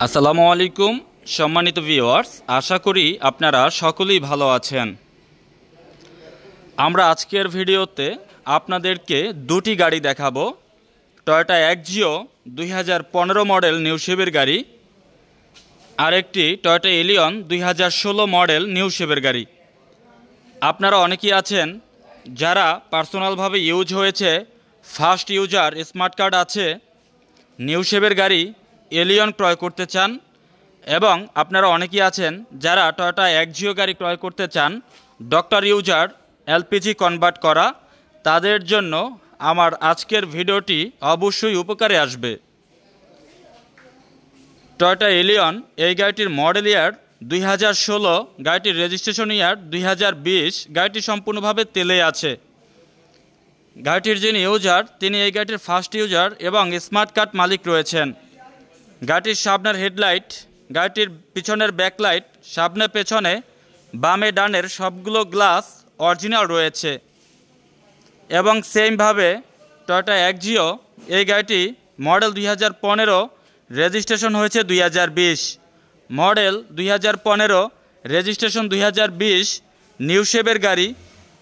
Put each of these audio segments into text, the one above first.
আসসালামু আলাইকুম সম্মানিত ভিউয়ার্স, আশা করি আপনারা সকলেই ভালো আছেন। আমরা আজকের ভিডিওতে আপনাদেরকে দুটি গাড়ি দেখাবো। টয়োটা এক্সিও 2015 মডেল নিউ শেপের গাড়ি, আরেকটি টয়োটা এলিয়ন 2016 মডেল নিউ শেপের গাড়ি। আপনারা অনেকেই আছেন যারা পার্সোনালভাবে ইউজ হয়েছে, ফার্স্ট ইউজার স্মার্ট কার্ড আছে, নিউ শেপের গাড়ি এলিয়ন ক্রয় করতে চান, এবং আপনারা অনেকেই আছেন যারা টয়োটা এক্সিও গাড়ি ক্রয় করতে চান ডক্টর ইউজার এলপিজি কনভার্ট করা। তাদের জন্য আমার আজকের ভিডিওটি অবশ্যই উপকারে আসবে। টয়োটা এলিয়ন এই গাড়িটির মডেল ইয়ার 2016, গাড়িটির রেজিস্ট্রেশন ইয়ার 2020। গাড়িটি সম্পূর্ণভাবে তেলে আছে। গাড়িটির যিনি ইউজার তিনি এই গাড়িটির ফার্স্ট ইউজার এবং স্মার্ট কার্ড মালিক রয়েছেন। গাড়িটির সামনের হেডলাইট, গাড়িটির পিছনের ব্যাকলাইট, সামনে পেছনে বামে ডানের সবগুলো গ্লাস অরিজিনাল রয়েছে। এবং সেমভাবে টয়োটা এক্সিও এই গাড়িটি মডেল 2015, রেজিস্ট্রেশন হয়েছে 2020। মডেল 2015, রেজিস্ট্রেশন 2020, নিউ শেপের গাড়ি।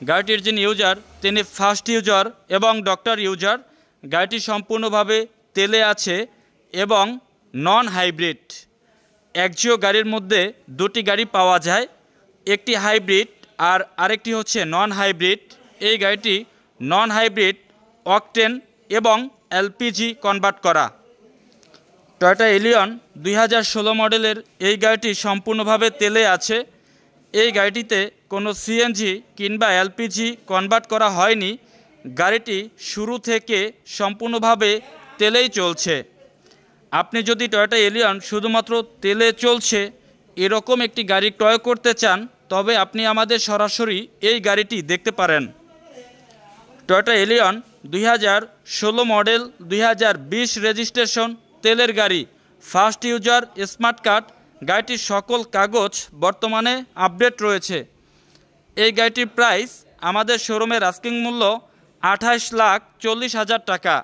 গাড়িটির যিনি ইউজার তিনি ফার্স্ট ইউজার এবং ডক্টর ইউজার। গাড়িটি সম্পূর্ণভাবে তেলে আছে এবং নন হাইব্রিড। এক্সিও গাড়ির মধ্যে দুটি গাড়ি পাওয়া যায়, একটি হাইব্রিড আর আরেকটি হচ্ছে নন হাইব্রিড। এই গাড়িটি নন হাইব্রিড, অকটেন এবং এলপিজি কনভার্ট করা। টয়োটা এলিয়ন 2016 মডেলের এই গাড়িটি সম্পূর্ণভাবে তেলে আছে। এই গাড়িটিতে কোনো সিএনজি কিংবা এলপিজি কনভার্ট করা হয়নি। গাড়িটি শুরু থেকে সম্পূর্ণভাবে তেলেই চলছে। আপনি যদি টয়োটা এলিয়ন শুধুমাত্র তেলে চলছে এরকম একটি গাড়ি ক্রয় করতে চান, তবে আপনি আমাদের সরাসরি এই গাড়িটি দেখতে পারেন। টয়োটা এলিয়ন 2016 মডেল, 2020 রেজিস্ট্রেশন, তেলের গাড়ি, ফার্স্ট ইউজার, স্মার্ট কার্ড। গাড়িটির সকল কাগজ বর্তমানে আপডেট রয়েছে। এই গাড়িটির প্রাইস আমাদের শোরুমের আস্কিং মূল্য 28,40,000 টাকা।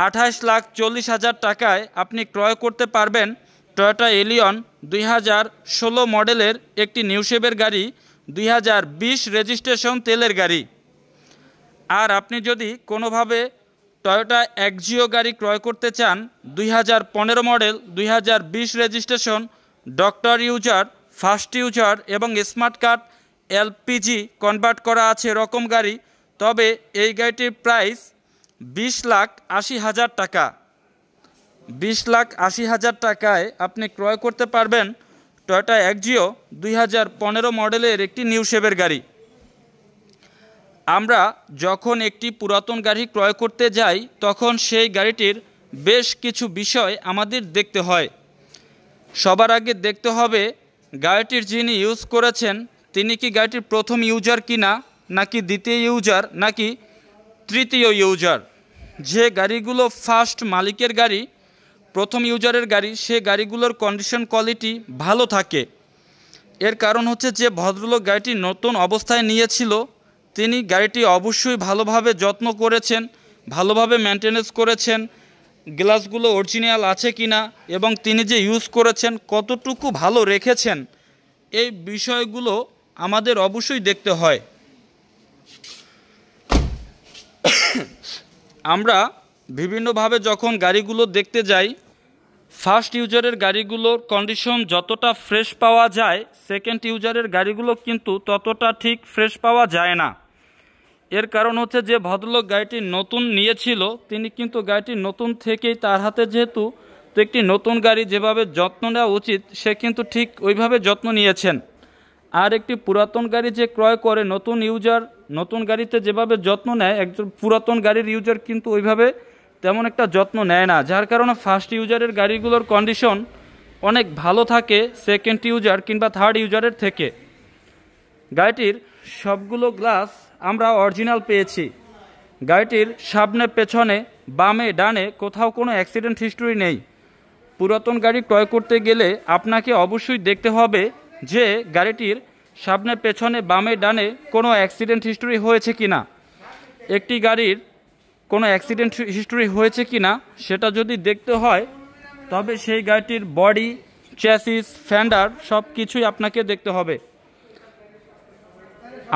28,40,000 টাকায় আপনি ক্রয় করতে পারবেন টয়োটা এলিয়ন 2016 মডেলের একটি নিউ শেপের গাড়ি, 2020 রেজিস্ট্রেশন, তেলের গাড়ি। আর আপনি যদি কোনোভাবে টয়োটা এক্সিও গাড়ি ক্রয় করতে চান 2015 model, 2020 registration, doctor user, first user এবং স্মার্ট কার্ড এলপিজি কনভার্ট করা আছে এরকম গাড়ি, তবে এই গাড়িটির প্রাইস 20,80,000 টাকা। 20,80,000 টাকায় আপনি ক্রয় করতে পারবেন টয়োটা এক্সিও 2015 মডেলের একটি নিউ শেপের গাড়ি। আমরা যখন একটি পুরাতন গাড়ি ক্রয় করতে যাই তখন সেই গাড়িটির বেশ কিছু বিষয় আমাদের দেখতে হয়। সবার আগে দেখতে হবে গাড়িটির যিনি ইউজ করেছেন তিনি কি গাড়িটির প্রথম ইউজার কিনা, নাকি দ্বিতীয় ইউজার, নাকি তৃতীয় ইউজার। যে গাড়িগুলো ফার্স্ট মালিকের গাড়ি, প্রথম ইউজারের গাড়ি, সে গাড়িগুলোর কন্ডিশন কোয়ালিটি ভালো থাকে। এর কারণ হচ্ছে যে ভদ্রলোক গাড়িটি নতুন অবস্থায় নিয়েছিল, তিনি গাড়িটি অবশ্যই ভালোভাবে যত্ন করেছেন, ভালোভাবে মেনটেনেন্স করেছেন, গ্লাসগুলো অরিজিনাল আছে কিনা এবং তিনি যে ইউজ করেছেন কতটুকু ভালো রেখেছেন, এই বিষয়গুলো আমাদের অবশ্যই দেখতে হয়। আমরা বিভিন্নভাবে যখন গাড়িগুলো দেখতে যাই, ফার্স্ট ইউজারের গাড়িগুলোর কন্ডিশন যতটা ফ্রেশ পাওয়া যায়, সেকেন্ড ইউজারের গাড়িগুলো কিন্তু ততটা ঠিক ফ্রেশ পাওয়া যায় না। এর কারণ হচ্ছে যে ভদ্রলোক গাড়িটি নতুন নিয়েছিল, তিনি কিন্তু গাড়িটি নতুন থেকেই তার হাতে যেহেতু তো একটি নতুন গাড়ি যেভাবে যত্ন নেওয়া উচিত সে কিন্তু ঠিক ওইভাবে যত্ন নিয়েছেন। আর একটি পুরাতন গাড়ি যে ক্রয় করে নতুন ইউজার নতুন গাড়িতে যেভাবে যত্ন নেয়, একজন পুরাতন গাড়ির ইউজার কিন্তু ওইভাবে তেমন একটা যত্ন নেয় না, যার কারণে ফার্স্ট ইউজারের গাড়িগুলোর কন্ডিশন অনেক ভালো থাকে সেকেন্ড ইউজার কিংবা থার্ড ইউজারের থেকে। গাড়িটির সবগুলো গ্লাস আমরা অরিজিনাল পেয়েছি। গাড়িটির সামনে পেছনে বামে ডানে কোথাও কোনো অ্যাক্সিডেন্ট হিস্টরি নেই। পুরাতন গাড়ি ক্রয় করতে গেলে আপনাকে অবশ্যই দেখতে হবে যে গাড়িটির সামনে পেছনে বামে ডানে কোনো অ্যাক্সিডেন্ট হিস্টরি হয়েছে কিনা। একটি গাড়ির কোনো অ্যাক্সিডেন্ট হিস্টরি হয়েছে কিনা সেটা যদি দেখতে হয় তবে সেই গাড়িটির বডি, চ্যাসিস, ফেন্ডার সব কিছুই আপনাকে দেখতে হবে।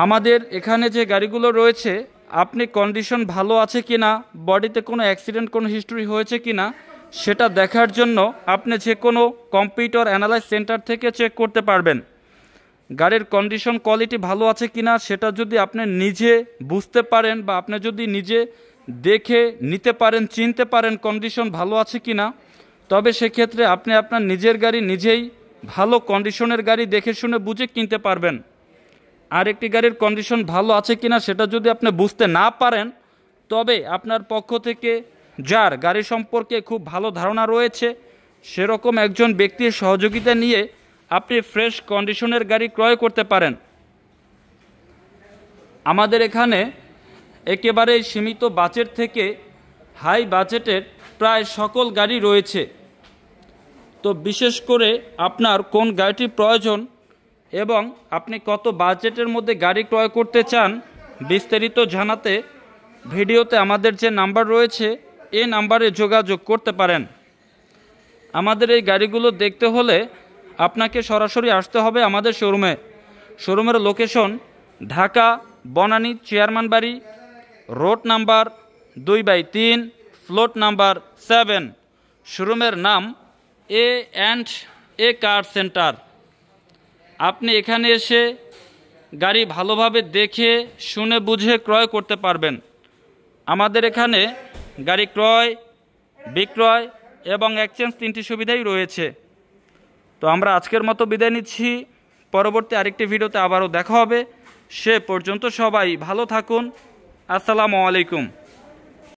আমাদের এখানে যে গাড়িগুলো রয়েছে, আপনি কন্ডিশন ভালো আছে কিনা, বডিতে কোনো অ্যাক্সিডেন্ট, কোনো হিস্ট্রি হয়েছে কিনা সেটা দেখার জন্য আপনি যে কোনো কম্পিউটার অ্যানালাইজ সেন্টার থেকে চেক করতে পারবেন। গাড়ির কন্ডিশন, কোয়ালিটি ভালো আছে কিনা সেটা যদি আপনি নিজে বুঝতে পারেন বা আপনি যদি নিজে দেখে নিতে পারেন, চিনতে পারেন কন্ডিশন ভালো আছে কিনা, তবে সেক্ষেত্রে আপনি আপনার নিজের গাড়ি নিজেই ভালো কন্ডিশনের গাড়ি দেখে শুনে বুঝে কিনতে পারবেন। আর একটি গাড়ির কন্ডিশন ভালো আছে কিনা সেটা যদি আপনি বুঝতে না পারেন, তবে আপনার পক্ষ থেকে যার গাড়ি সম্পর্কে খুব ভালো ধারণা রয়েছে সেরকম একজন ব্যক্তির সহযোগিতা নিয়ে আপনি ফ্রেশ কন্ডিশনের গাড়ি ক্রয় করতে পারেন। আমাদের এখানে একেবারে সীমিত বাজেট থেকে হাই বাজেটের প্রায় সকল গাড়ি রয়েছে। তো বিশেষ করে আপনার কোন গাড়িটি প্রয়োজন এবং আপনি কত বাজেটের মধ্যে গাড়ি ক্রয় করতে চান বিস্তারিত জানাতে ভিডিওতে আমাদের যে নাম্বার রয়েছে এই নাম্বারে যোগাযোগ করতে পারেন। আমাদের এই গাড়িগুলো দেখতে হলে আপনাকে সরাসরি আসতে হবে আমাদের শোরুমে। শোরুমের লোকেশন ঢাকা বনানী চেয়ারম্যান বাড়ি, রোড নাম্বার 2/3, ফ্লোট নাম্বার 7। শোরুমের নাম A&A কার সেন্টার। আপনি এখানে এসে গাড়ি ভালোভাবে দেখে শুনে বুঝে ক্রয় করতে পারবেন। আমাদের এখানে গাড়ি ক্রয়, বিক্রয় এবং এক্সচেঞ্জ 3টি সুবিধাই রয়েছে। তো আমরা আজকের মতো বিদায় নিচ্ছি। পরবর্তী আরেকটি ভিডিওতে আবারও দেখা হবে। সে পর্যন্ত সবাই ভালো থাকুন। আসসালামু আলাইকুম।